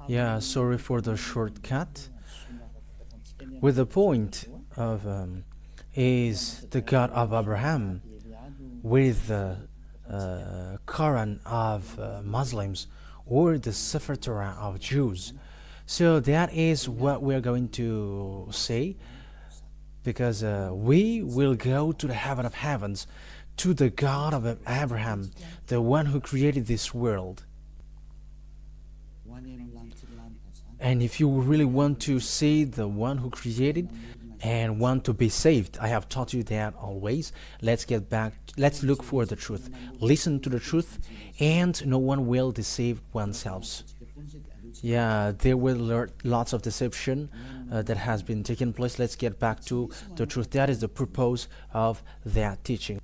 Yeah, sorry for the shortcut. With the point of is the God of Abraham with the Quran of Muslims or the Sefer Torah of Jews. So that is what we're going to say because we will go to the heaven of heavens, to the God of Abraham, the one who created this world. And if you really want to see the one who created and want to be saved, I have taught you that always. Let's get back, let's look for the truth. Listen to the truth, and no one will deceive oneself. Yeah, there were lots of deception that has been taking place. Let's get back to the truth. That is the purpose of that teaching.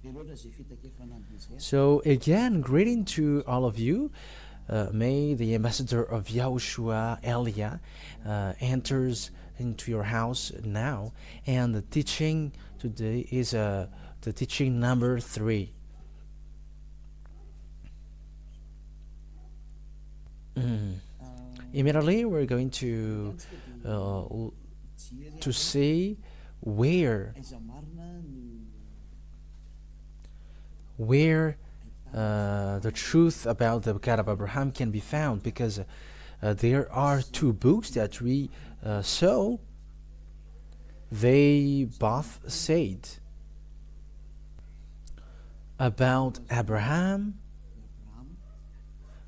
So again, greeting to all of you. May the ambassador of Yahushua, Elia, enters into your house now. And the teaching today is the teaching number 3. Immediately, we're going to see where where the truth about the God of Abraham can be found, because there are 2 books that we saw. They both said about Abraham.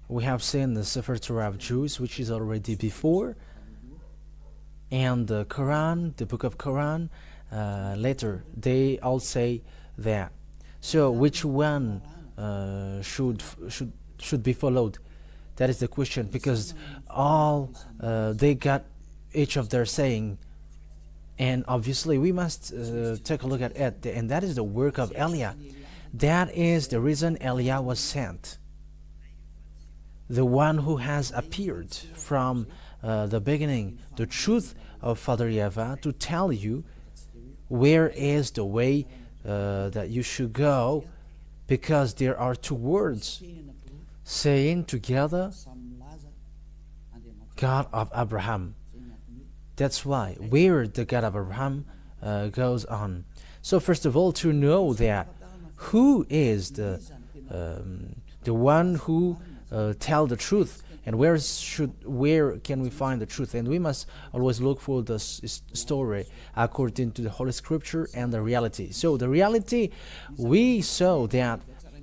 We have seen the Sefer Torah of Jews, which is already before, and the Quran, the book of Quran, later. They all say that. So which one should be followed? That is the question, because all they got each of their saying, and obviously we must take a look at it, and that is the work of Elia. That is the reason Elia was sent, the one who has appeared from the beginning, the truth of Father Yava, to tell you where is the way that you should go, because there are 2 words saying together, God of Abraham. That's why where the God of Abraham goes on. So first of all, to know that who is the one who tell the truth, and where can we find the truth? And we must always look for the story according to the Holy Scripture and the reality. So the reality, we saw that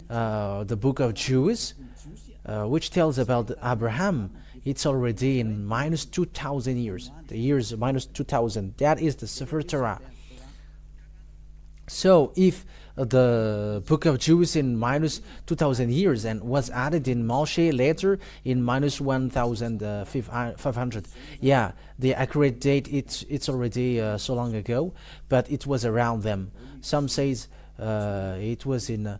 the book of Jews, which tells about Abraham, it's already in minus 2,000 years. The years minus 2,000. That is the Sefer Torah. So if the book of Jews in minus 2,000 years and was added in Moshe later in minus 1,500, yeah, the accurate date, it's already so long ago, but it was around them. Some says it was in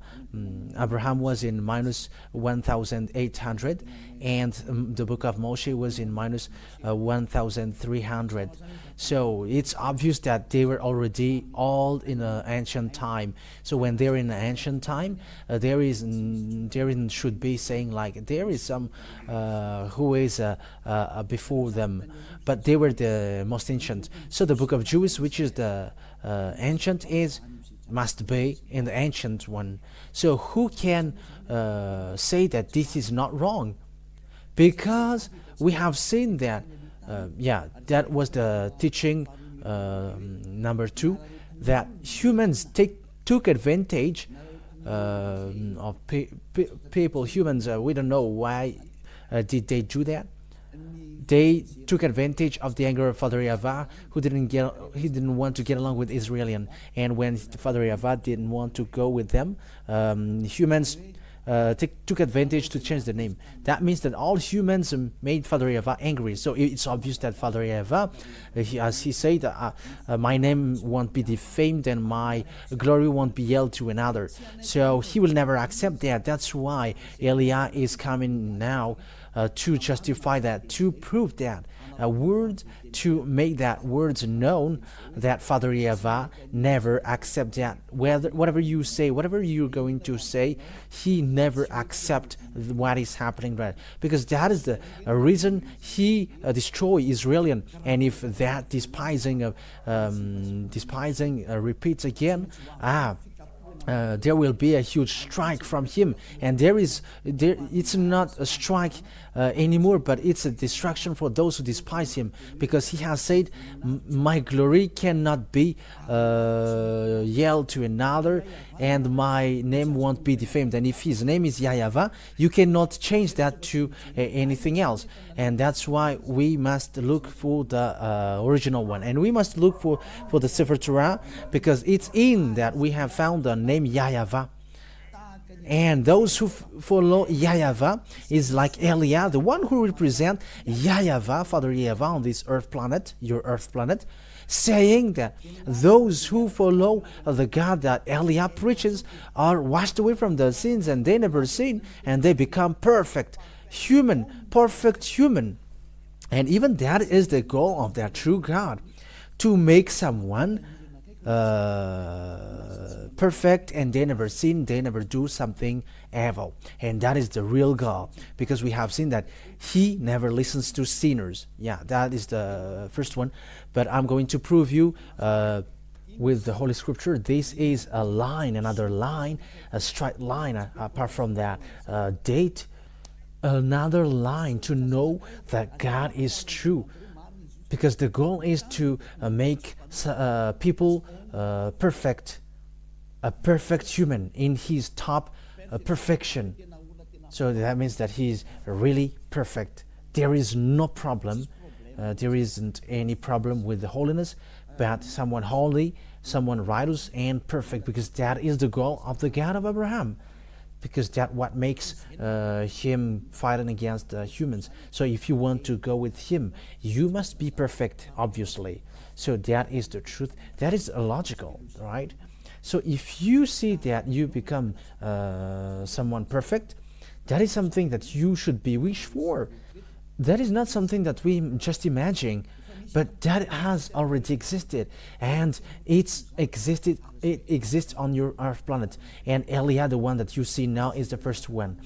Abraham was in minus 1,800, and the book of Moshe was in minus 1,300. So it's obvious that they were already all in an ancient time. So when they're in an ancient time, there should be saying like there is some who is before them, but they were the most ancient. So the book of Jews, which is the ancient, must be in the ancient one. So who can say that this is not wrong? Because we have seen that, that was the teaching number 2, that humans took advantage of people. Humans, we don't know why did they do that. They took advantage of the anger of Father Yava, who didn't want to get along with Israelian, and when Father Yava didn't want to go with them, humans took advantage to change the name. That means that all humans made Father Yava angry. So it's obvious that Father Yava, as he said, my name won't be defamed and my glory won't be yelled to another. So he will never accept that. That's why Elia is coming now to justify that, to prove that a word to make that words known, that Father Yahweh never accept that. Whatever you say, whatever you're going to say, he never accept what is happening, right? Because that is the reason he destroy Israelian. And if that despising repeats again, there will be a huge strike from him, and it's not a strike anymore, but it's a destruction for those who despise him, because he has said, my glory cannot be yelled to another, and my name won't be defamed. And if his name is Yahweh, you cannot change that to anything else. And that's why we must look for the original one, and we must look for the Sefer Torah, because it's in that we have found the name Yahweh. And those who follow Yahweh is like Eliah, the one who represents Yahweh, Father Yahweh on this earth planet, your earth planet, saying that those who follow the God that Eliah preaches are washed away from their sins, and they never sin, and they become perfect human. And even that is the goal of that true God, to make someone perfect, and they never sin, they never do something evil. And that is the real goal, because we have seen that he never listens to sinners. Yeah, that is the first one. But I'm going to prove you with the Holy Scripture. This is a line, another line, a straight line, apart from that date, another line to know that God is true. Because the goal is to make people perfect, a perfect human in his top perfection. So that means that he is really perfect. There is no problem. There isn't any problem with the holiness, but someone holy, someone righteous and perfect, because that is the goal of the God of Abraham. Because that's what makes him fighting against humans. So if you want to go with him, you must be perfect, obviously. So that is the truth. That is logical, right? So if you see that you become someone perfect, that is something that you should be wished for. That is not something that we just imagine, but that has already existed, and it exists on your earth planet. And Eliah, the one that you see now, is the first one.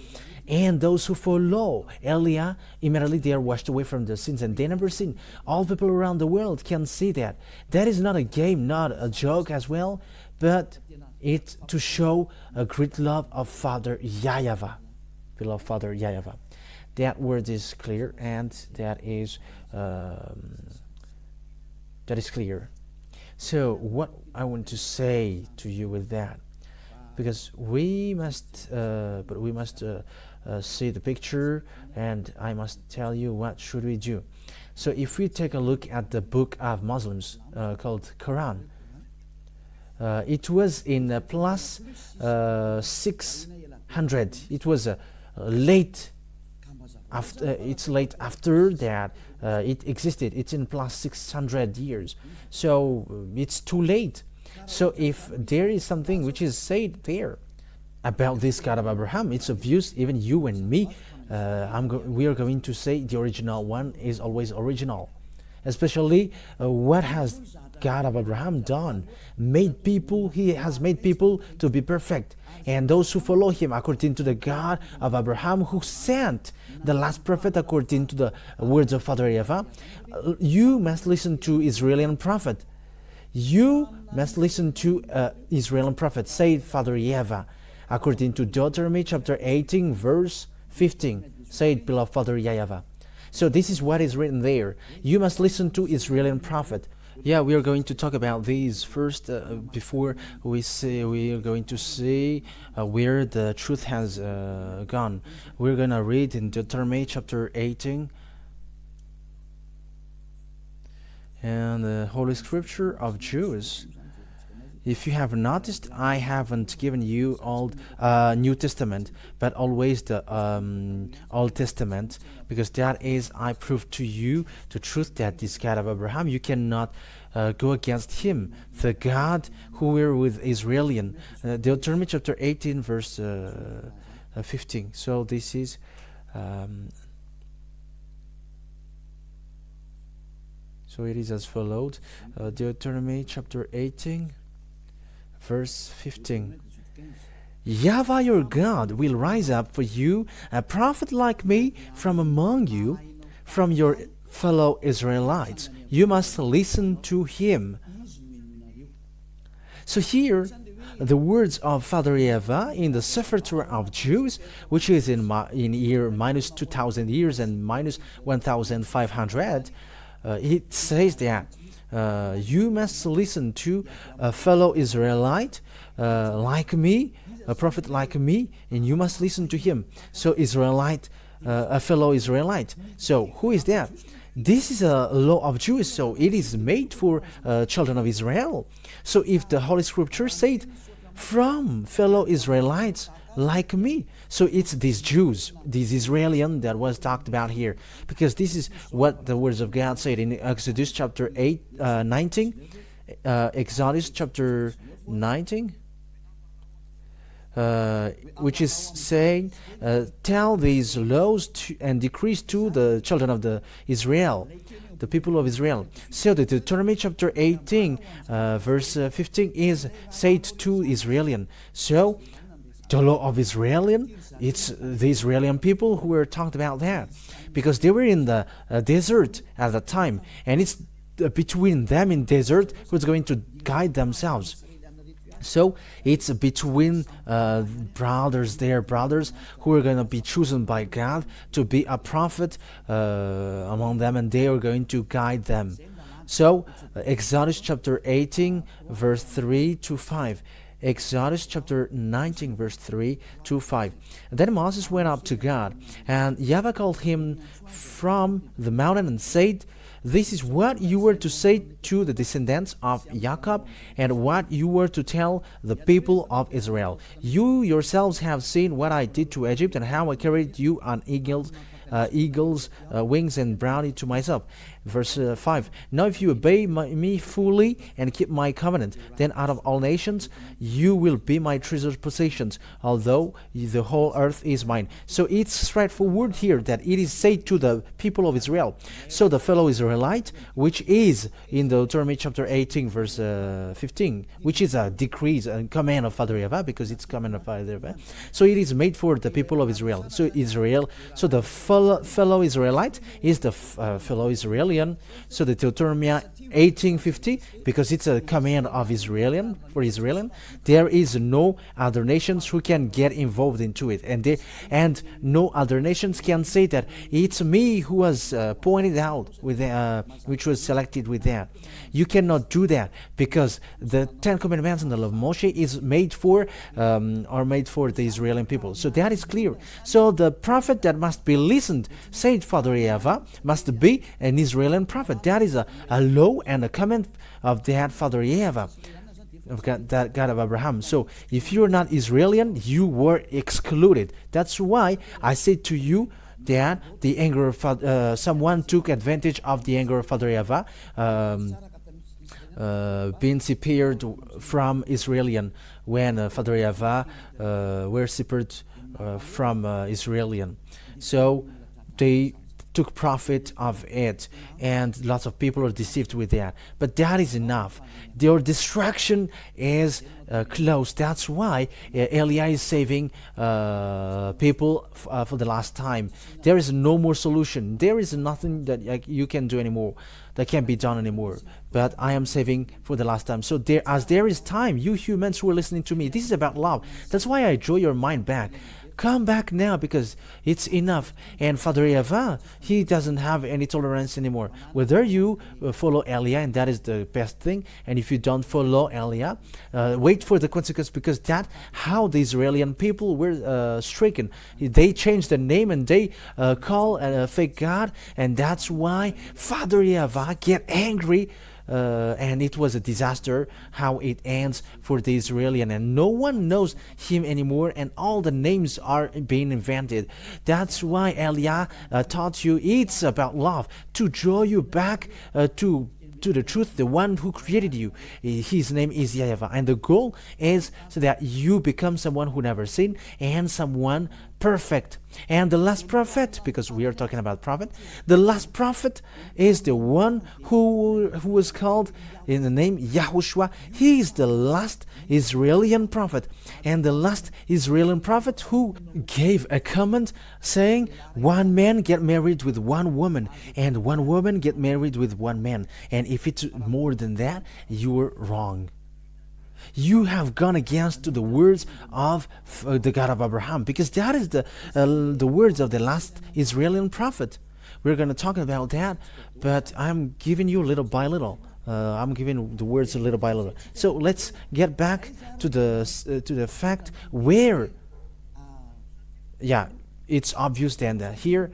And those who follow Eliah, immediately they are washed away from their sins, and they never sin. All people around the world can see that. That is not a game, not a joke as well, but it's to show a great love of Father Yahweh, beloved Father Yahweh. That word is clear, and that is clear. So what I want to say to you with that, because we must see the picture, and I must tell you what should we do. So if we take a look at the book of Muslims called Quran, it was in plus 600. It was late. It's late after that it existed. It's in plus 600 years, so it's too late. So if there is something which is said there about this God of Abraham, it's obvious. Even you and me, we are going to say the original one is always original. Especially what has God of Abraham done? He has made people to be perfect. And those who follow him according to the God of Abraham, who sent the last prophet according to the words of Father Yahweh, you must listen to Israeli prophet. You must listen to Israeli prophet, said Father Yahweh, according to Deuteronomy chapter 18, verse 15, said beloved Father Yahweh. So this is what is written there. You must listen to Israeli prophet. Yeah, we are going to talk about these first before we are going to see where the truth has gone. We're going to read in Deuteronomy chapter 18, and the Holy Scripture of Jews. If you have noticed, I haven't given you Old New Testament, but always the Old Testament, because that is, I prove to you the truth that this God of Abraham, you cannot go against him, the God who were with Israelian. Deuteronomy chapter 18, verse 15. So this is So it is as followed. Deuteronomy chapter 18, verse 15. Yahweh your God will rise up for you a prophet like me from among you, from your fellow Israelites. You must listen to him. So here, the words of Father Yahweh in the Sefer Torah of Jews, which is in year minus 2,000 years and minus 1,500, it says that you must listen to a fellow Israelite like me, a prophet like me, and you must listen to him. So Israelite, a fellow Israelite. So who is that? This is a law of Jews, so it is made for children of Israel. So if the Holy Scripture said, from fellow Israelites like me, so it's these Jews, these Israelian that was talked about here, because this is what the words of God said in Exodus chapter 19, Exodus chapter 19, which is saying, tell these laws and decrees to the children of the Israel, the people of Israel. So the Deuteronomy chapter 18, verse 15 is said to Israelian. So the law of Israelian, it's the Israelian people who were talked about that, because they were in the desert at the time, and it's between them in desert who's going to guide themselves. So it's between brothers who are going to be chosen by God to be a prophet among them, and they are going to guide them. So Exodus chapter 18, verse 3 to 5. Exodus chapter 19, verse 3 to 5. And then Moses went up to God, and Yahweh called him from the mountain and said, this is what you were to say to the descendants of Jacob, and what you were to tell the people of Israel. You yourselves have seen what I did to Egypt, and how I carried you on eagles' wings and brought you to myself. Verse 5. Now if you obey me fully and keep my covenant, then out of all nations you will be my treasured possessions, although the whole earth is mine. So it's straightforward here that it is said to the people of Israel. So the fellow Israelite, which is in the Deuteronomy chapter 18, verse 15, which is a decree, a command of Father Yahweh, because it's command of Father Yahweh. So it is made for the people of Israel. So the fellow Israelite is the fellow Israeli. So the Deuteronomy 18:50, because it's a command of Israelian, for Israelian, there is no other nations who can get involved into it, and no other nations can say that it's me who was pointed out with which was selected with that. You cannot do that, because the Ten Commandments and the law of Moshe is made for the Israeli people. So that is clear. So the prophet that must be listened, said Father Yahweh, must be an Israeli prophet. That is a law and a command of that Father Yahweh, of God, that God of Abraham. So if you are not Israeli, you were excluded. That's why I said to you that the anger of someone took advantage of the anger of Father Yahweh, being separated from Israelian, when Father Yahweh were separated from Israelian. So they took profit of it, and lots of people are deceived with that. But that is enough. Their destruction is close. That's why Eliah is saving people for the last time. There is no more solution. There is nothing that you can do anymore, that can be done anymore. But I am saving for the last time. So as there is time, you humans who are listening to me, this is about love. That's why I draw your mind back. Come back now, because it's enough. And Father Yahweh, he doesn't have any tolerance anymore. Whether you follow Eliah, and that is the best thing, and if you don't follow Eliah, wait for the consequence, because that's how the Israeli people were stricken. They changed the name, and they call a fake God, and that's why Father Yahweh get angry. And it was a disaster how it ends for the Israelian, and no one knows him anymore, and all the names are being invented. That's why Eliah taught you it's about love, to draw you back to the truth, the one who created you. His name is Yahweh, and the goal is so that you become someone who never sinned, and someone perfect. And the last prophet, because we are talking about prophet, the last prophet is the one who was called in the name Yahushua. He is the last Israeli prophet, and the last Israeli prophet who gave a command saying one man get married with one woman and one woman get married with one man, and if it's more than that, you're wrong. You have gone against to the words of the God of Abraham, because that is the words of the last Israeli prophet. We're going to talk about that, but I'm giving you little by little. I'm giving the words little by little. So let's get back to the fact where, yeah, it's obvious then that here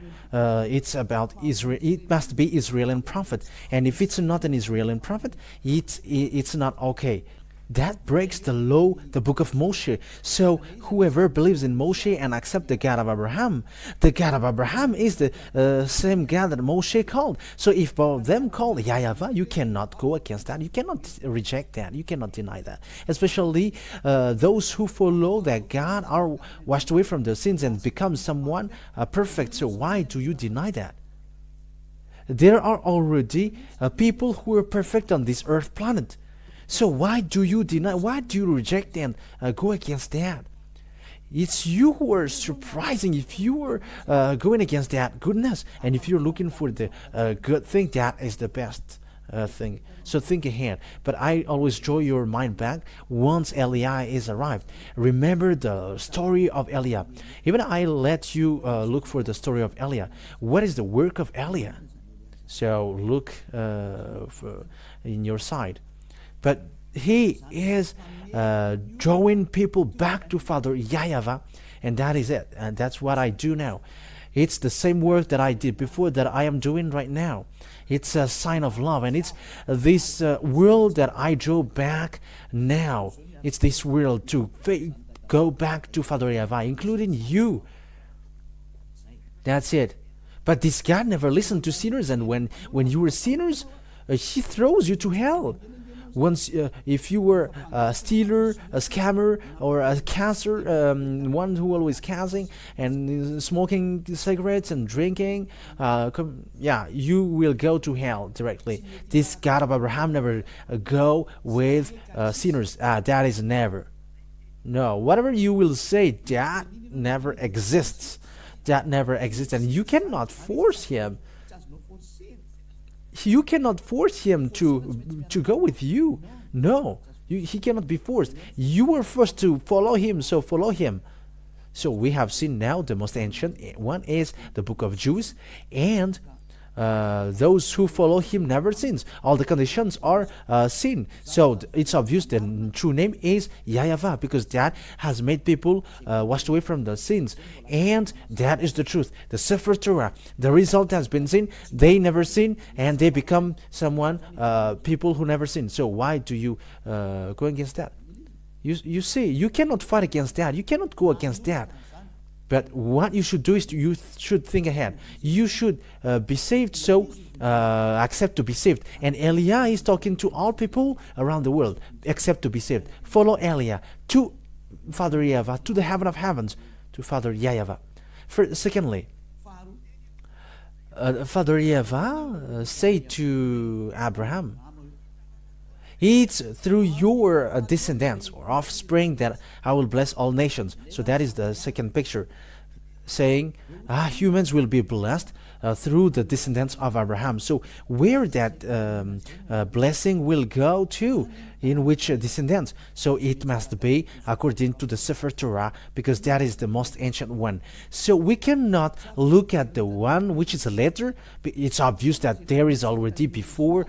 it's about Israel. It must be Israeli prophet, and if it's not an Israeli prophet, it's not okay. That breaks the law, the book of Moshe. So whoever believes in Moshe and accepts the God of Abraham is the same God that Moshe called. So if both of them called Yahweh, you cannot go against that. You cannot reject that. You cannot deny that. Especially those who follow that God are washed away from their sins and become someone perfect. So why do you deny that? There are already people who are perfect on this earth planet. So why do you deny, why do you reject and go against that? It's you who are surprising if you are going against that goodness. And if you're looking for the good thing, that is the best thing. So think ahead. But I always draw your mind back once Eliah is arrived. Remember the story of Eliah. Even I let you look for the story of Eliah. What is the work of Eliah? So look in your side. But he is drawing people back to Father Yahweh, and that is it. And that's what I do now. It's the same work that I did before that I am doing right now. It's a sign of love, and it's this world that I draw back now. It's this world to go back to Father Yahweh, including you. That's it. But this God never listened to sinners, and when you were sinners, he throws you to hell. Once, if you were a stealer, a scammer, or a cancer, one who always causing and smoking cigarettes and drinking, you will go to hell directly. This God of Abraham never go with sinners. That is never. No, whatever you will say, that never exists. That never exists, and you cannot force him. You cannot force him to go with you. No, he cannot be forced. You were forced to follow him, so follow him. So we have seen now the most ancient one is the book of Jude, and those who follow him never sins. All the conditions are sin. So it's obvious the true name is Yahweh, because that has made people washed away from the sins. And that is the truth. The Sefer Torah, the result has been sin. They never sin, and they become someone, people who never sin. So why do you go against that? You see, you cannot fight against that. You cannot go against that. But what you should do is you should think ahead. You should be saved, so accept to be saved. And Eliah is talking to all people around the world, accept to be saved. Follow Eliah to Father Yahweh, to the heaven of heavens, to Father Yahweh. Secondly, Father Yahweh said to Abraham, it's through your descendants or offspring that I will bless all nations. So that is the second picture, saying humans will be blessed through the descendants of Abraham. So where that blessing will go to, in which descendants? So it must be according to the Sefer Torah, because that is the most ancient one. So we cannot look at the one which is a letter. It's obvious that there is already before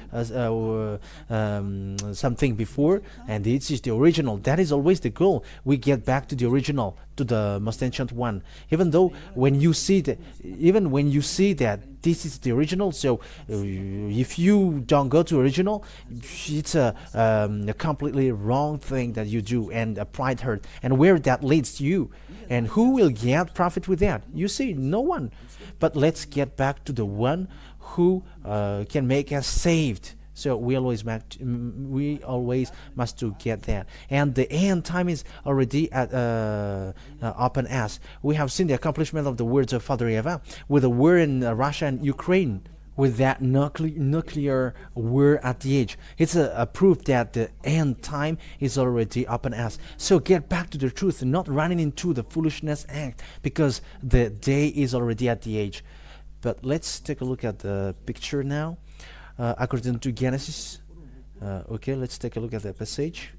something before, and this is the original. That is always the goal. We get back to the original, to the most ancient one. Even when you see that this is the original, so if you don't go to original, it's a completely wrong thing that you do, and a pride hurt, and where that leads you, and who will get profit with that? You see, no one. But let's get back to the one who can make us saved. So we always must to get that. And the end time is already at open as. We have seen the accomplishment of the words of Father Eva with the war in Russia and Ukraine, with that nuclear war at the edge. It's a proof that the end time is already open as. So get back to the truth, not running into the foolishness act, because the day is already at the edge. But let's take a look at the picture now. According to Genesis, okay, let's take a look at the passage.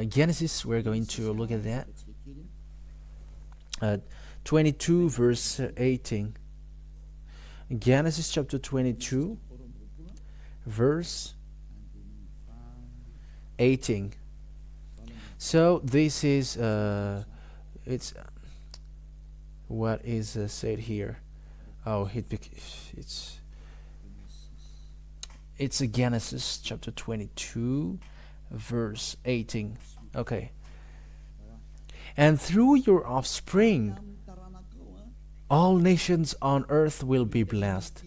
Genesis, we're going to look at that. 22 verse 18. Genesis chapter 22 verse 18. So this is it's what is said here. Oh, it's a Genesis chapter 22 verse 18. Okay. And through your offspring all nations on earth will be blessed,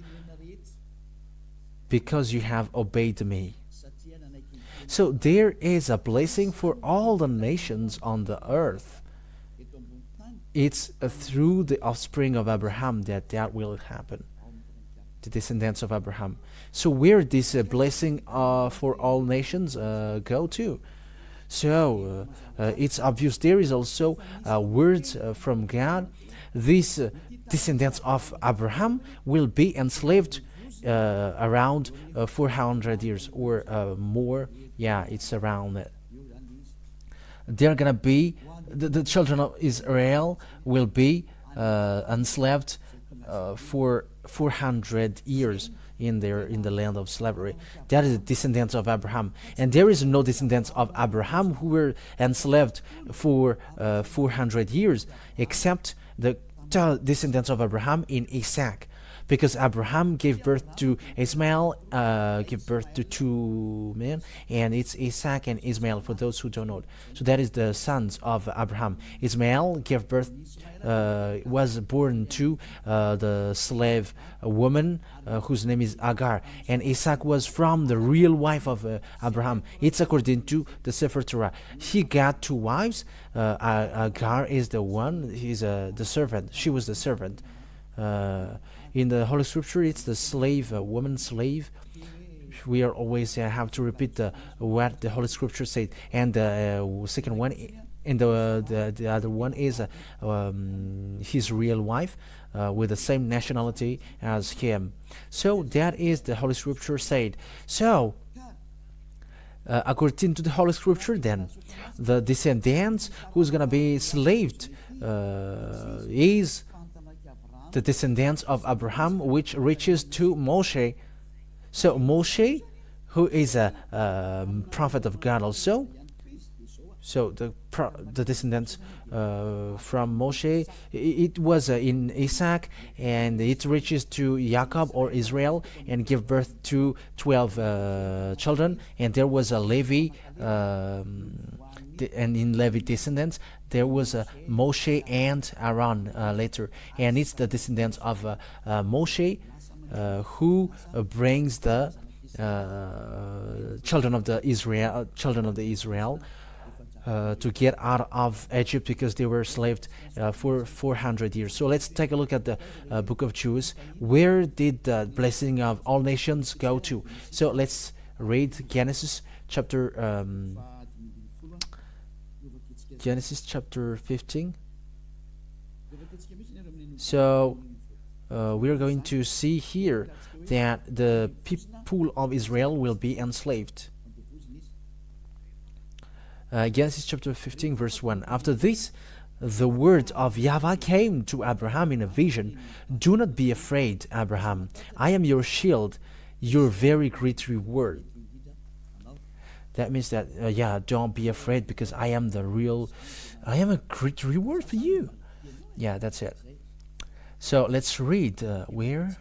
because you have obeyed me. So there is a blessing for all the nations on the earth. It's through the offspring of Abraham that will happen, the descendants of Abraham. So where this blessing for all nations go to? So it's obvious there is also words from God. These descendants of Abraham will be enslaved around 400 years or more. Yeah, it's around it. They're gonna be the children of Israel will be enslaved for 400 years in the land of slavery. That is the descendants of Abraham, and there is no descendants of Abraham who were enslaved for 400 years, except the descendants of Abraham in Isaac, because Abraham gave birth to Ismail, gave birth to two men, and it's Isaac and Ismail for those who don't know. So that is the sons of Abraham. Ismail gave birth, was born to the slave woman whose name is Agar, and Isaac was from the real wife of Abraham. It's according to the Sefer Torah. He got two wives. Agar is the one. He's the servant. She was the servant. In the Holy Scripture, it's the slave, woman slave. We are always have to repeat what the Holy Scripture said. And the second one, and the other one is his real wife with the same nationality as him. So that is the Holy Scripture said. So according to the Holy Scripture, then the descendants who's gonna be enslaved is the descendants of Abraham, which reaches to Moshe. So Moshe, who is a prophet of God also. So the descendants from Moshe, it was in Isaac, and it reaches to Jacob or Israel, and give birth to 12 children. And there was a Levi, and in Levi descendants there was Moshe and Aaron later, and it's the descendants of Moshe who brings the children of the Israel to get out of Egypt, because they were enslaved for 400 years. So let's take a look at the book of Jude. Where did the blessing of all nations go to? So let's read Genesis chapter 15. So we're going to see here that the people of Israel will be enslaved. Genesis chapter 15 verse 1. After this, the word of Yahweh came to Abraham in a vision. Do not be afraid, Abraham. I am your shield, your very great reward. That means that, don't be afraid, because I am a great reward for you. Yeah, that's it. So let's read where.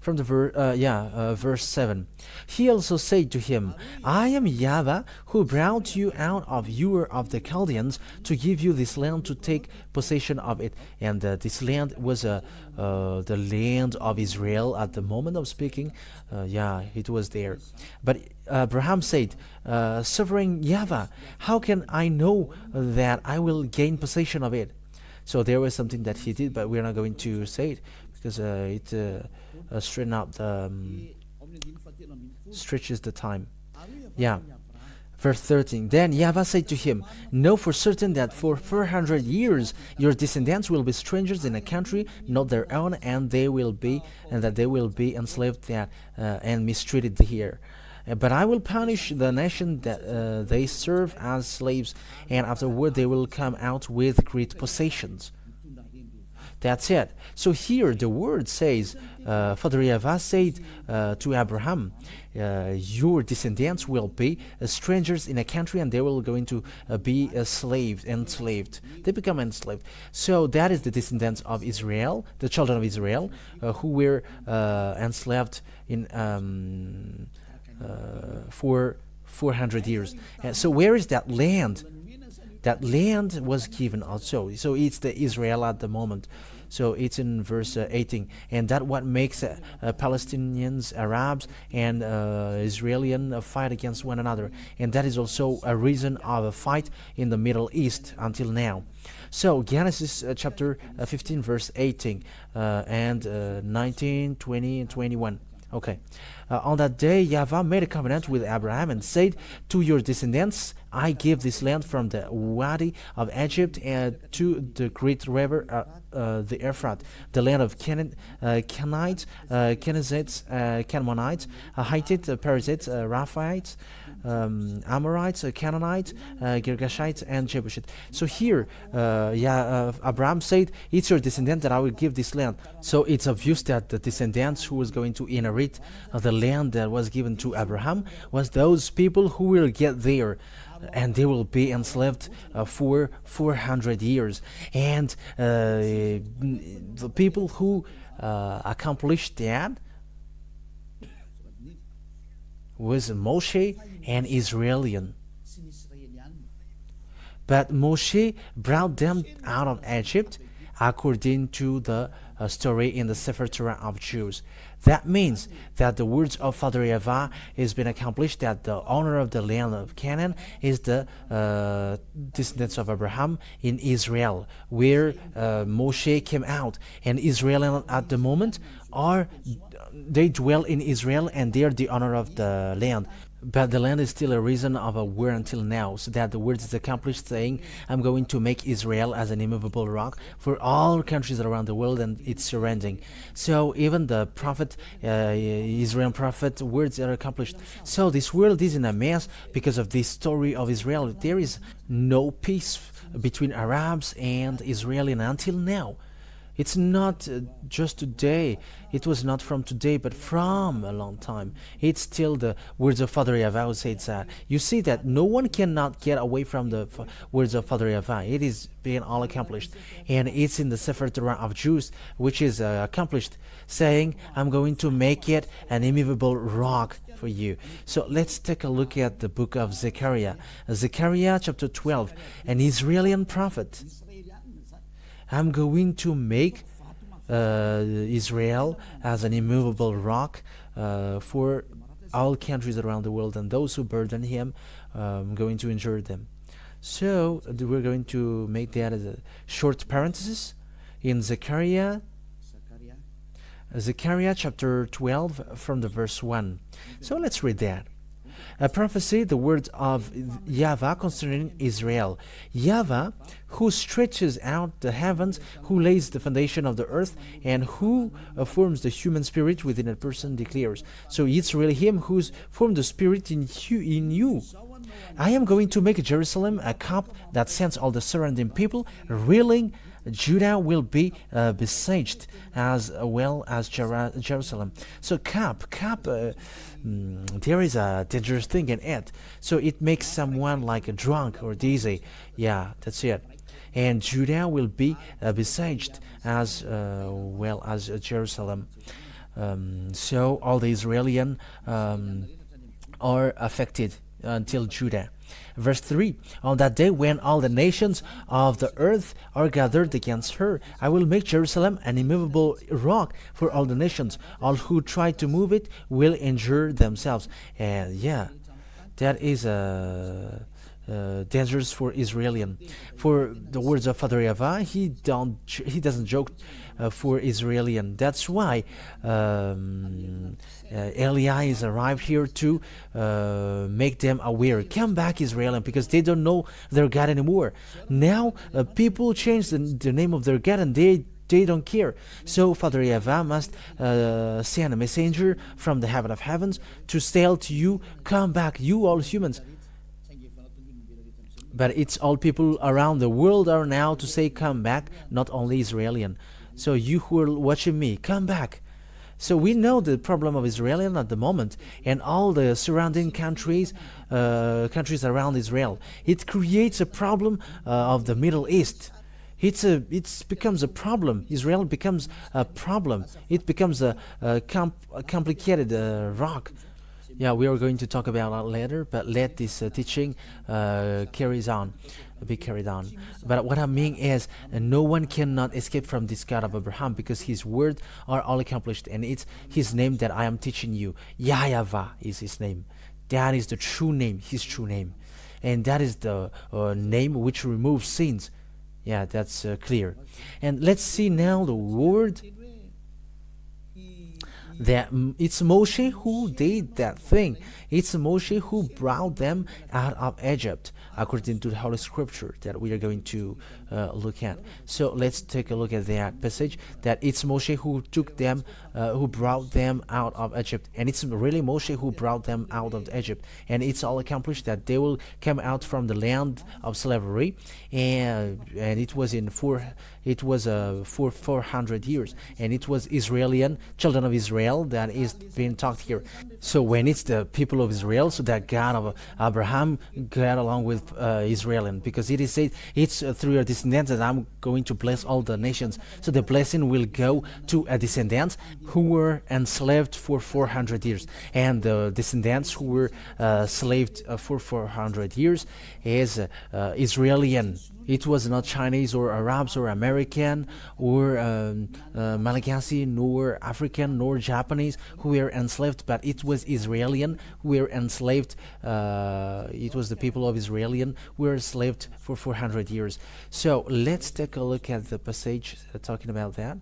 from the verse 7. He also said to him, I am Yahweh who brought you out of Ur of the Chaldeans to give you this land to take possession of it. And this land was the land of Israel at the moment of speaking. It was there. But Abraham said, Sovereign Yahweh, how can I know that I will gain possession of it? So there was something that he did, but we're not going to say it because it straighten out stretches the time. Yeah. Verse 13. Then Yahweh said to him, Know for certain that for 400 years your descendants will be strangers in a country not their own, and they will be enslaved that and mistreated here. But I will punish the nation that they serve as slaves, and afterward they will come out with great possessions. That's it. So here the word says, Father Yahweh said to Abraham, your descendants will be strangers in a country, and they will going to be enslaved. They become enslaved. So that is the descendants of Israel, the children of Israel, who were enslaved in for 400 years. So where is that land? That land was given also. So it's the Israel at the moment. So it's in verse 18. And that what makes Palestinians, Arabs, and Israelis fight against one another. And that is also a reason of a fight in the Middle East until now. So Genesis chapter 15, verse 18 and 19, 20, and 21. Okay. On that day, Yahweh made a covenant with Abraham and said, To your descendants I give this land from the Wadi of Egypt and to the great river, the Euphrates, the land of Canaanites, Kenizzites, Canaanites, Hittites, Perizzites, Rephaites, Amorites, Canaanites, Girgashites, and Jebusites. So here, Abraham said, it's your descendant that I will give this land. So it's obvious that the descendants who was going to inherit the land that was given to Abraham was those people who will get there. And they will be enslaved for 400 years. And the people who accomplished that was Moshe and Israelian. But Moshe brought them out of Egypt according to the story in the Sefer Torah of Jews. That means that the words of Father Yahweh has been accomplished, that the owner of the land of Canaan is the descendants of Abraham in Israel, where Moshe came out. And Israel at the moment they dwell in Israel, and they are the owner of the land. But the land is still a reason of a war until now, so that the word is accomplished, saying, I'm going to make Israel as an immovable rock for all countries around the world, and it's surrendering. So even the prophet, Israel prophet, words are accomplished. So this world is in a mess because of this story of Israel. There is no peace between Arabs and Israelis until now. It's not just today. It was not from today, but from a long time. It's still the words of Father Yahweh who says that. You see that no one cannot get away from the words of Father Yahweh. It is being all accomplished. And it's in the Sefer Torah of Jews, which is accomplished, saying, I'm going to make it an immovable rock for you. So let's take a look at the book of Zechariah. Zechariah chapter 12, an Israeli prophet. I'm going to make Israel as an immovable rock for all countries around the world, and those who burden him, I'm going to injure them. So we're going to make that as a short parenthesis in Zechariah chapter 12 from the verse 1. So let's read that. A prophecy, the words of Yahweh concerning Israel. Yahweh, who stretches out the heavens, who lays the foundation of the earth, and who forms the human spirit within a person, declares. So it's really him who's formed the spirit in you. I am going to make Jerusalem a cup that sends all the surrounding people reeling. Judah will be besieged as well as Jerusalem. So cup, there is a dangerous thing in it. So it makes someone like a drunk or dizzy. Yeah, that's it. And Judah will be besieged as well as Jerusalem. So all the Israelian are affected until Judah. Verse 3, on that day when all the nations of the earth are gathered against her, I will make Jerusalem an immovable rock for all the nations. All who try to move it will injure themselves. And yeah, that is dangerous for Israelian. For the words of Father Yava, he doesn't joke for Israelian. That's why Elias arrived here to make them aware. Come back, Israelian, because they don't know their God anymore. Now people change the name of their God and they don't care. So Father Yava must send a messenger from the heaven of heavens to tell to you, come back, you all humans. But it's all people around the world are now to say come back, not only Israelian. So you who are watching me, come back. So we know the problem of Israel at the moment and all the surrounding countries around Israel. It creates a problem of the Middle East. It becomes a problem. Israel becomes a problem. It becomes a complicated rock. Yeah, we are going to talk about that later, but let this teaching be carried on. But what I mean is, no one cannot escape from this God of Abraham because his words are all accomplished, and it's his name that I am teaching you. Yahweh is his name. That is the true name, his true name. And that is the name which removes sins. Yeah, that's clear. And let's see now the word that it's Moshe who did that thing. It's Moshe who brought them out of Egypt, according to the Holy Scripture that we are going to look at. So let's take a look at that passage. That it's Moshe who took them, who brought them out of Egypt, and it's really Moshe who brought them out of Egypt, and it's all accomplished that they will come out from the land of slavery, and it was for 400 years, and it was Israelian children of Israel that is being talked here. So when it's the people of Israel, so that God of Abraham got along with Israelian, because it is said it's through your descendants that I'm going to bless all the nations. So the blessing will go to a descendants who were enslaved for 400 years, and the descendants who were slaved for 400 years is Israelian. It was not Chinese or Arabs or American or Malagasy, nor African, nor Japanese who were enslaved, but it was Israelian who were enslaved. It was the people of Israelian who were enslaved for 400 years. So let's take a look at the passage talking about that.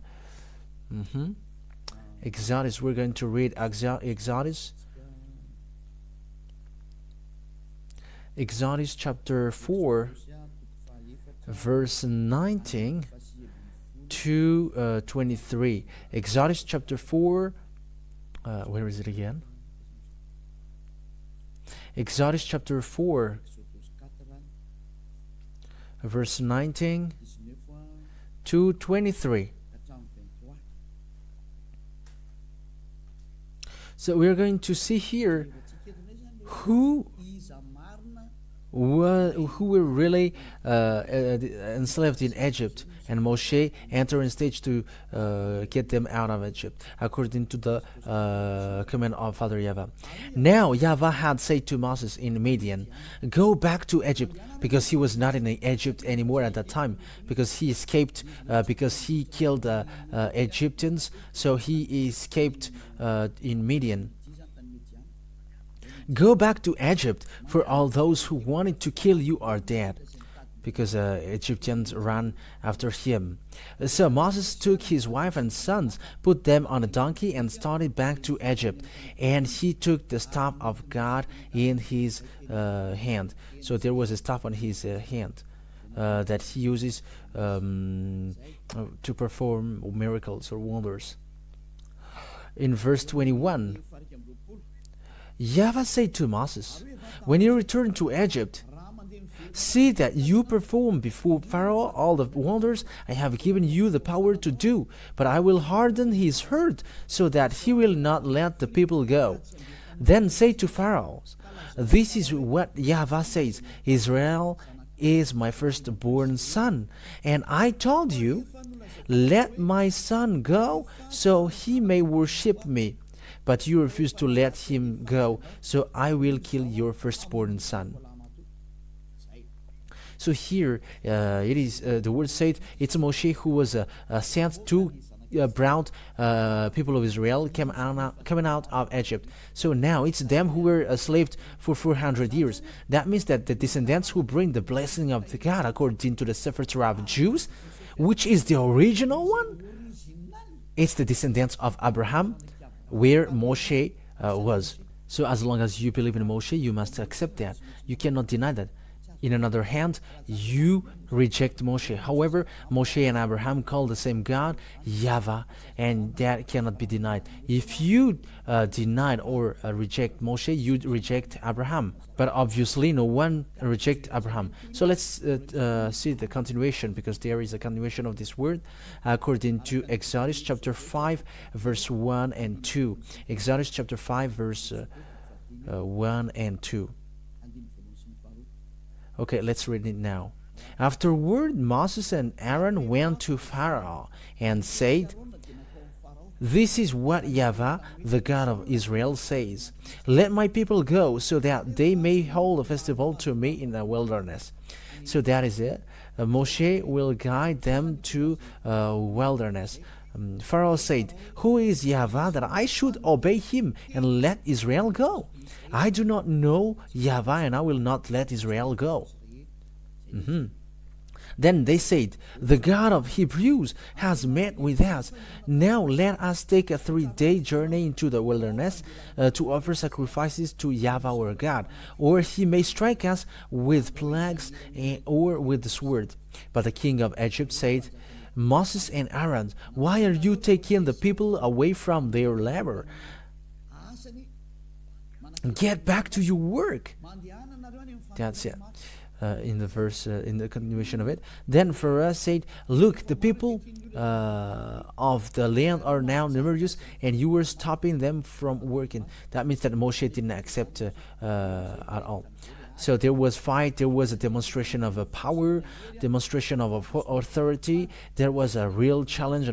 Exodus, we're going to read Exodus chapter 4, verse 19 to 23. Exodus chapter 4, where is it again? Exodus chapter 4, verse 19 to 23. So we are going to see here who were really enslaved in Egypt, and Moshe entered in stage to get them out of Egypt, according to the command of Father Yava. Now Yahweh had said to Moses in Midian, go back to Egypt, because he was not in Egypt anymore at that time, because he escaped, because he killed Egyptians, so he escaped in Midian. Go back to Egypt, for all those who wanted to kill you are dead, because Egyptians ran after him. So Moses took his wife and sons, put them on a donkey, and started back to Egypt. And he took the staff of God in his hand. So there was a staff on his hand that he uses to perform miracles or wonders. In verse 21, Yahweh said to Moses, when you return to Egypt, see that you perform before Pharaoh all the wonders I have given you the power to do, but I will harden his heart so that he will not let the people go. Then say to Pharaoh, this is what Yahweh says, Israel is my firstborn son. And I told you, let my son go so he may worship me. But you refuse to let him go, so I will kill your firstborn son. So here it is the word said it's Moshe who was sent to brought people of Israel coming out of Egypt. So now it's them who were enslaved for 400 years. That means that the descendants who bring the blessing of the God according to the Sefer Torah of Jews, which is the original one, it's the descendants of Abraham, where Moshe was. So as long as you believe in Moshe, you must accept that. You cannot deny that. In another hand, you reject Moshe. However, Moshe and Abraham call the same God Yahweh, and that cannot be denied. If you deny or reject Moshe, you reject Abraham. But obviously, no one reject Abraham. So let's see the continuation, because there is a continuation of this word according to Exodus chapter 5, verse 1 and 2. Exodus chapter 5, verse 1 and 2. Okay, let's read it now. Afterward, Moses and Aaron went to Pharaoh and said, "This is what Yahweh, the God of Israel, says. Let my people go so that they may hold a festival to me in the wilderness." So that is it. Moshe will guide them to wilderness. Pharaoh said, "Who is Yahweh that I should obey him and let Israel go? I do not know Yahweh, and I will not let Israel go." Then they said, "The God of Hebrews has met with us. Now let us take a 3-day journey into the wilderness to offer sacrifices to Yahweh our God, or he may strike us with plagues or with the sword." But the king of Egypt said, "Moses and Aaron, why are you taking the people away from their labor? Get back to your work." That's it. In the verse, in the continuation of it. Then Pharaoh said, "Look, the people of the land are now numerous, and you were stopping them from working." That means that Moshe didn't accept at all. So there was fight, there was a demonstration of a power, demonstration of authority, there was a real challenge,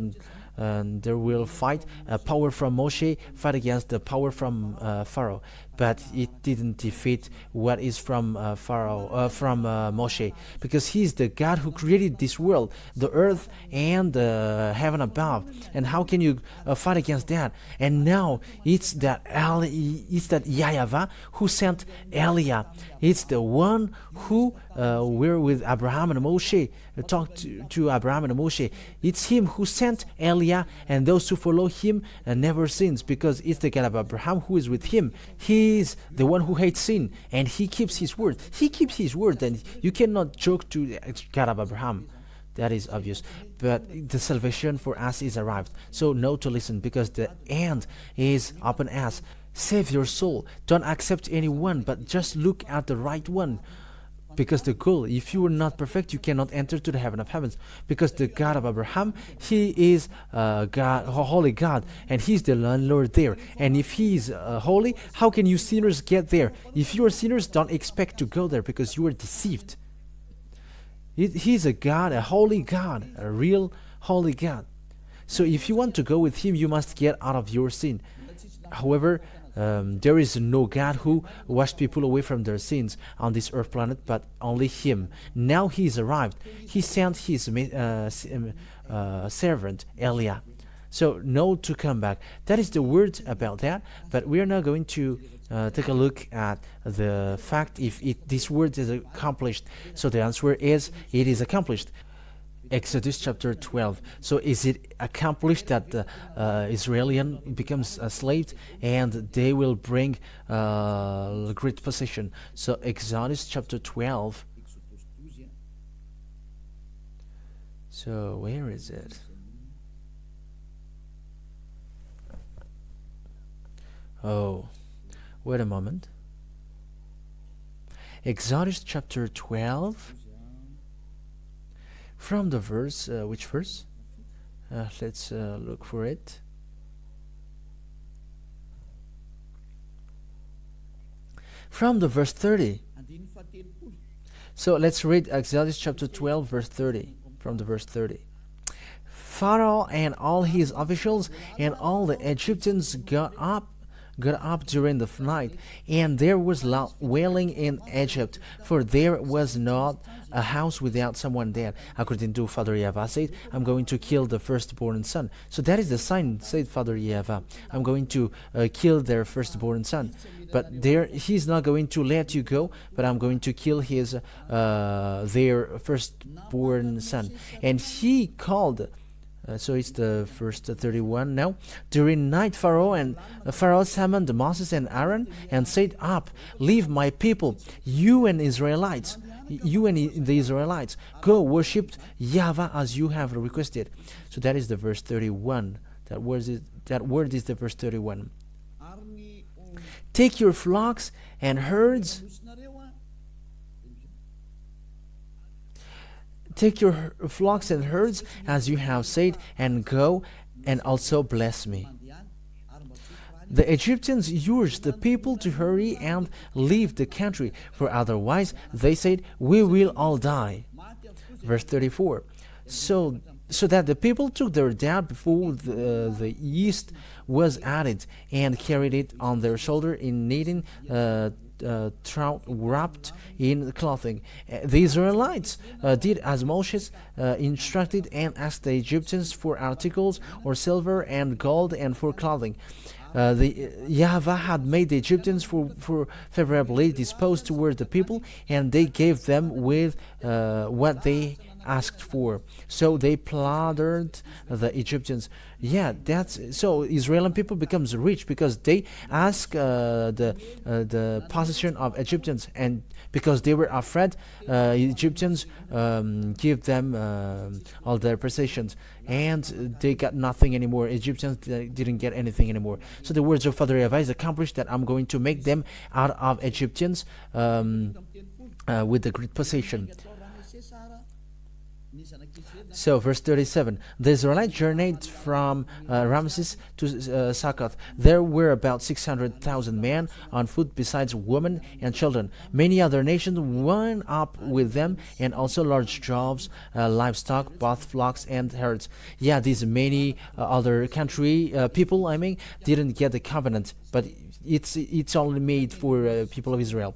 and there will fight a power from Moshe fight against the power from Pharaoh, but it didn't defeat what is from Moshe, because he is the God who created this world, the earth and the heaven above. And how can you fight against that? And now it's that Yahweh who sent Eliah. It's the one who were with Abraham and Moshe, talked to Abraham and Moshe. It's him who sent Eliah, and those who follow him never sins, because it's the God of Abraham who is with him. He is the one who hates sin, and he keeps his word. He keeps his word, and you cannot joke to the God of Abraham. That is obvious. But the salvation for us is arrived. So know to listen, because the end is upon us. Save your soul. Don't accept anyone, but just look at the right one. Because the goal, if you are not perfect, you cannot enter to the heaven of heavens. Because the God of Abraham, he is God, a holy God, and he's the landlord there. And if he is holy, how can you sinners get there? If you are sinners, don't expect to go there, because you are deceived. He's a God, a holy God, a real holy God. So if you want to go with him, you must get out of your sin. However, there is no God who washed people away from their sins on this earth planet, but only him. Now he is arrived. He sent his servant Eliah. So know to come back. That is the word about that. But we are now going to take a look at the fact if this word is accomplished. So the answer is, it is accomplished. Exodus chapter 12. So is it accomplished that the Israelian becomes a slave and they will bring great possession? So Exodus chapter 12. So where is it? Oh, wait a moment. Exodus chapter 12. From the verse, which verse? Let's look for it. From the verse 30. So let's read Exodus chapter 12, verse 30, from the verse 30. Pharaoh and all his officials and all the Egyptians got up during the night, and there was loud wailing in Egypt, for there was not a house without someone dead. According to Father Yahweh said, I'm going to kill the firstborn son. So that is the sign, said Father Yahweh. I'm going to kill their firstborn son. But there, he's not going to let you go, but I'm going to kill their firstborn son. And he called. So it's the first 31 now. During night, Pharaoh summoned Moses and Aaron and said, "Up, leave my people, you and the Israelites. Go worship Yahweh as you have requested." So that is the verse 31. That word is the verse 31. Take your flocks and herds. Take your flocks and herds as you have said, and go and also bless me. The Egyptians urged the people to hurry and leave the country, for otherwise, they said, we will all die. Verse 34. So that the people took their doubt before the yeast was added, and carried it on their shoulder in kneading trout wrapped in clothing. The Israelites did as Moses instructed, and asked the Egyptians for articles or silver and gold and for clothing. The Yahweh had made the Egyptians for favorably disposed toward the people, and they gave them with what they asked for. So they plundered the Egyptians. Yeah, that's so. Israeli people becomes rich because they ask the possession of Egyptians, and because they were afraid, Egyptians give them all their possessions, and they got nothing anymore. Egyptians didn't get anything anymore. So the words of Father Yahweh is accomplished, that I'm going to make them out of Egyptians with the great possession. So, verse 37, the Israelites journeyed from Ramses to Succoth. There were about 600,000 men on foot, besides women and children. Many other nations went up with them, and also large droves, livestock, both flocks and herds. Yeah, these many other country people, didn't get the covenant, but it's only made for people of Israel.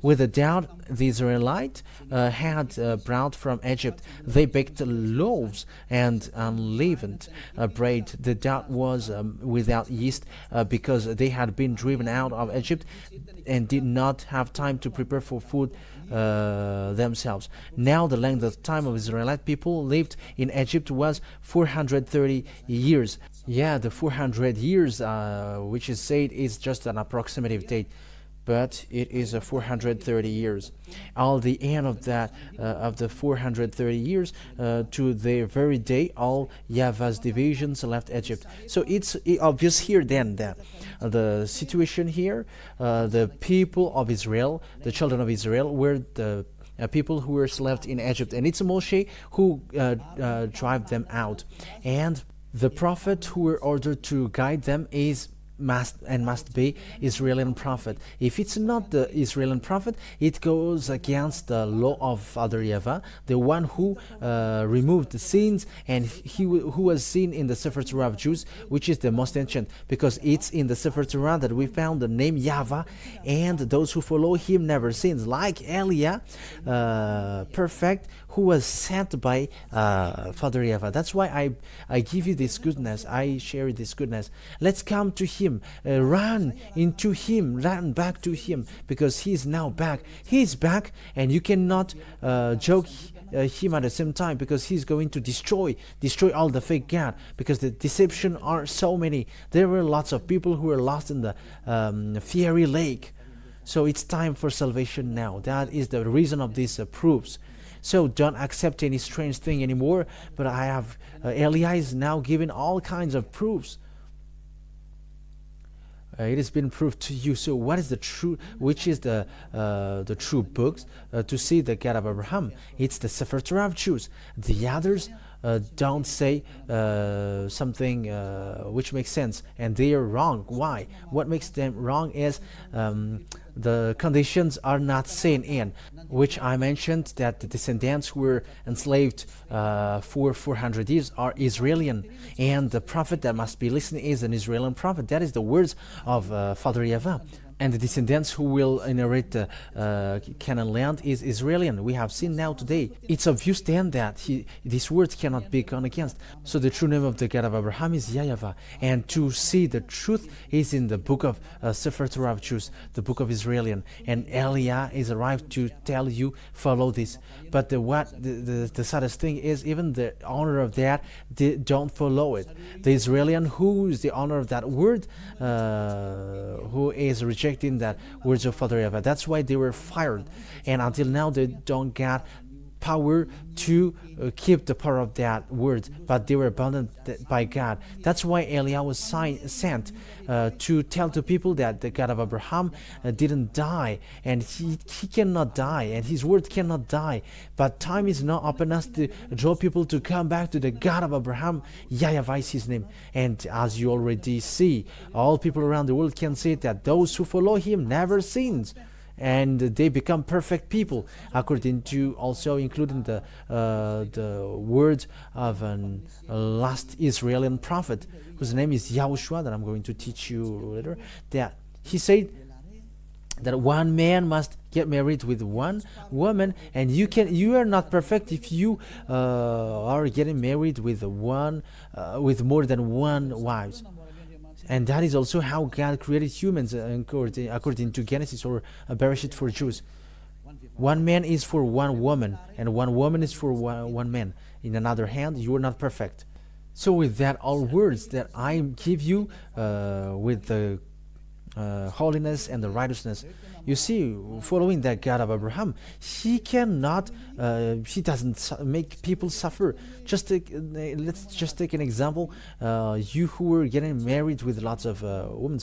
With a doubt, the Israelites had brought from Egypt. They baked loaves and unleavened bread. The doubt was without yeast because they had been driven out of Egypt and did not have time to prepare for food themselves. Now the length of time of Israelite people lived in Egypt was 430 years. Yeah, the 400 years, which is said, is just an approximative date, but it is a 430 years. All the end of that of the 430 years to the very day all Yahweh's divisions left Egypt. So it's obvious here then that the situation here, the people of Israel, the children of Israel, were the people who were left in Egypt, and it's Moshe who drive them out, and the prophet who were ordered to guide them must be Israeli prophet. If it's not the Israeli prophet, it goes against the law of Father Yahweh, the one who removed the sins, and who was seen in the Sefer Torah of Jews, which is the most ancient, because it's in the Sefer Torah that we found the name Yahweh, and those who follow him never sins, like Eliah, perfect, who was sent by Father Yahweh. That's why I give you this goodness, I share this goodness. Let's come to him, run into him, run back to him, because he's now back. He's back, and you cannot joke him at the same time, because he's going to destroy all the fake God, because the deception are so many. There were lots of people who were lost in the fiery lake. So it's time for salvation now. That is the reason of these proofs. So don't accept any strange thing anymore, but I have Eliah is now giving all kinds of proofs. It has been proved to you. So what is the true, which is the true books to see the God of Abraham? It's the Sefer Torah of Jews. The others don't say something which makes sense, and they are wrong. Why? What makes them wrong is the conditions are not seen in, which I mentioned that the descendants who were enslaved for 400 years are Israeli, and the prophet that must be listening is an Israeli prophet. That is the words of Father Yava. And the descendants who will inherit the Canaan land is Israeli. We have seen now today. It's obvious then that these words cannot be gone against. So the true name of the God of Abraham is Yahweh. And to see the truth is in the book of Sefer Torah of Jews, the book of Israeli. And Elia is arrived to tell you, follow this. But the saddest thing is, even the owner of that, they don't follow it. The Israeli who is the owner of that word, who is rejecting that words of Father Eva. That's why they were fired, and until now they don't get power to keep the power of that word, but they were abandoned by God. That's why Elia was sent to tell the people that the God of Abraham didn't die, and he cannot die, and his word cannot die. But time is not upon us to draw people to come back to the God of Abraham. Yahweh is his name. And as you already see, all people around the world can see that those who follow him never sins, and they become perfect people, according to also including the words of an last Israeli prophet whose name is Yahushua, that I'm going to teach you later. That he said that one man must get married with one woman, and you are not perfect if you are getting married with more than one wife. And that is also how God created humans, according to Genesis or Bereshit for Jews. One man is for one woman, and one woman is for one man. In another hand, you are not perfect. So with that, all words that I give you with the holiness and the righteousness, you see, following that God of Abraham, he doesn't make people suffer. Let's just take an example. You who were getting married with lots of women,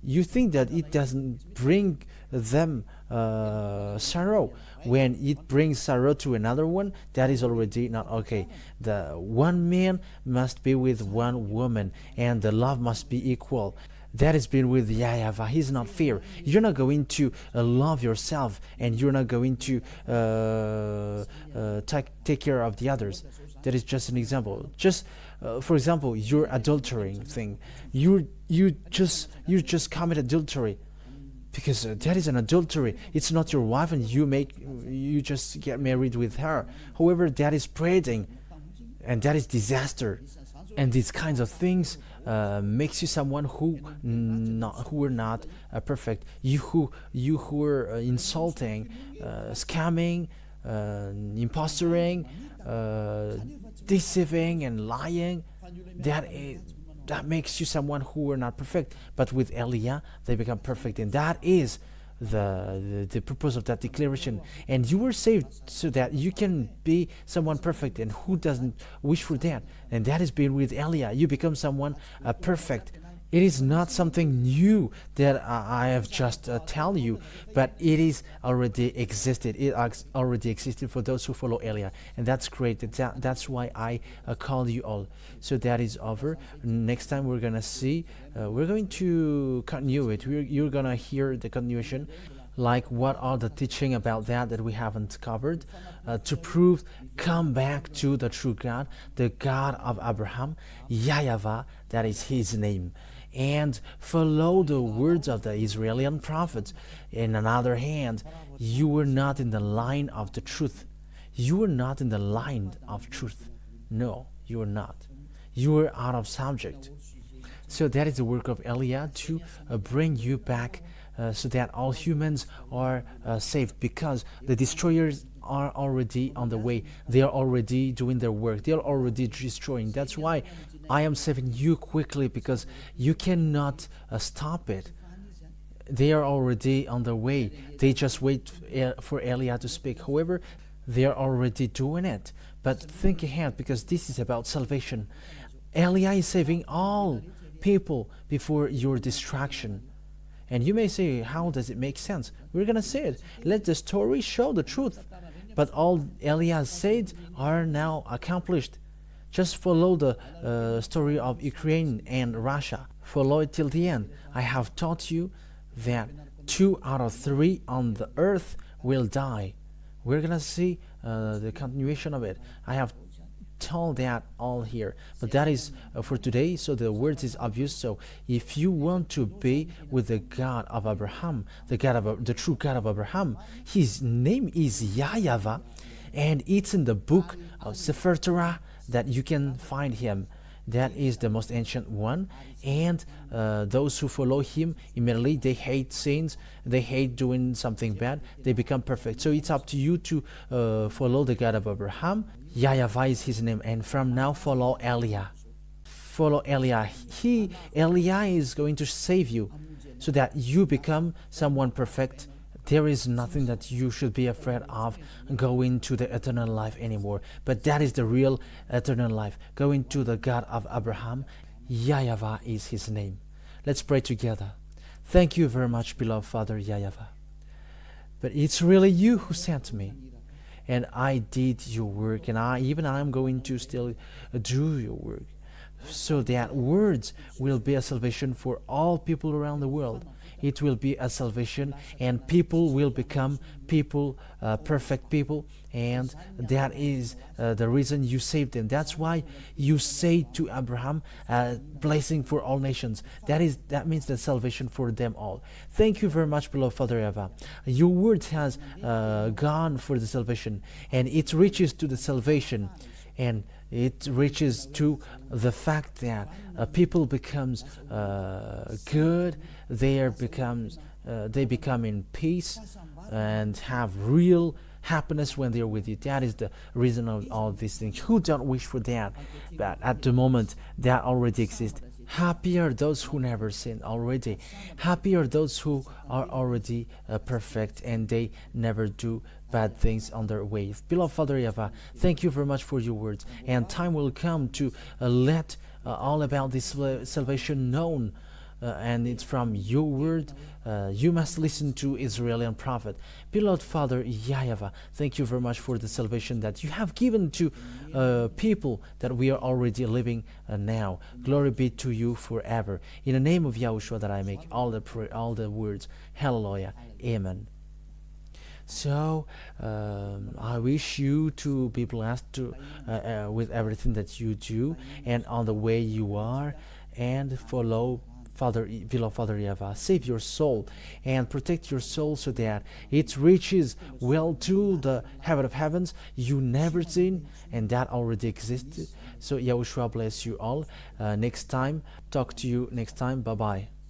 you think that it doesn't bring them sorrow. When it brings sorrow to another one, that is already not okay. The one man must be with one woman, and the love must be equal. That has been with Yahweh. He's not fair. You're not going to love yourself, and you're not going to take care of the others. That is just an example. Just for example, your adultering thing. You just commit adultery, because that is an adultery. It's not your wife, and you just get married with her. However, that is spreading, and that is disaster. And these kinds of things makes you someone who are not perfect. You who are insulting, scamming, impostoring, deceiving and lying. That makes you someone who are not perfect. But with Elia, they become perfect, and that is the purpose of that declaration. And you were saved so that you can be someone perfect, and who doesn't wish for that? And that has been with Elia. You become someone perfect. It is not something new that I have just tell you, but it is already existed. It already existed for those who follow Elia, and that's great. That's why I call you all. So that is over. Next time we're gonna see. We're going to continue it. You're gonna hear the continuation, like what are the teaching about that we haven't covered, to prove, come back to the true God, the God of Abraham, Yahweh, that is his name, and follow the words of the Israeli prophets. In another hand, you were not in the line of the truth. You were not in the line of truth. No, you were not. You were out of subject. So that is the work of Elia, to bring you back, so that all humans are saved, because the destroyers are already on the way. They are already doing their work. They are already destroying. That's why I am saving you quickly, because you cannot stop it. They are already on their way. They just wait for Elia to speak. However, they are already doing it. But think ahead, because this is about salvation. Elia is saving all people before your destruction. And you may say, how does it make sense? We're going to say it. Let the story show the truth. But all Elia said are now accomplished. Just follow the story of Ukraine and Russia. Follow it till the end. I have taught you that 2 out of 3 on the earth will die. We're gonna see the continuation of it. I have told that all here, but that is for today. So the word is obvious. So if you want to be with the God of Abraham, the true God of Abraham, his name is Yahweh, and it's in the book of Sefer Torah that you can find him. That is the most ancient one, and those who follow him immediately, they hate sins, they hate doing something bad, they become perfect. So it's up to you to follow the God of Abraham. Yahweh is his name, and from now follow Eliah. Follow Eliah. Eliah is going to save you, so that you become someone perfect. There is nothing that you should be afraid of going to the eternal life anymore. But that is the real eternal life, going to the God of Abraham. Yahweh is his name. Let's pray together. Thank you very much, beloved Father Yahweh. But it's really you who sent me. And I did your work, and I'm going to still do your work, so that words will be a salvation for all people around the world. It will be a salvation, and people will become people, perfect people, and that is the reason you saved them. That's why you say to Abraham, blessing for all nations. That means the salvation for them all. Thank you very much, beloved Father Eva. Your word has gone for the salvation, and it reaches to the salvation, and it reaches to the fact that people becomes good. They become in peace and have real happiness when they're with you. That is the reason of all these things. Who don't wish for that? But at the moment, that already exists. Happy are those who never sin already. Happy are those who are already perfect and they never do bad things on their way. Beloved Father Yahweh, thank you very much for your words. And time will come to let all about this salvation known. And it's from your word. You must listen to Israeli prophet. Beloved Father Yahweh, thank you very much for the salvation that you have given to people that we are already living now. Glory be to you forever. In the name of Yahushua that I make all the words. Hallelujah. Amen. So I wish you to be blessed with everything that you do and on the way you are, and follow beloved Father Yahweh. Save your soul and protect your soul so that it reaches well to the heaven of heavens you never seen, and that already existed. So Yahushua bless you all. Next time, talk to you next time. Bye bye.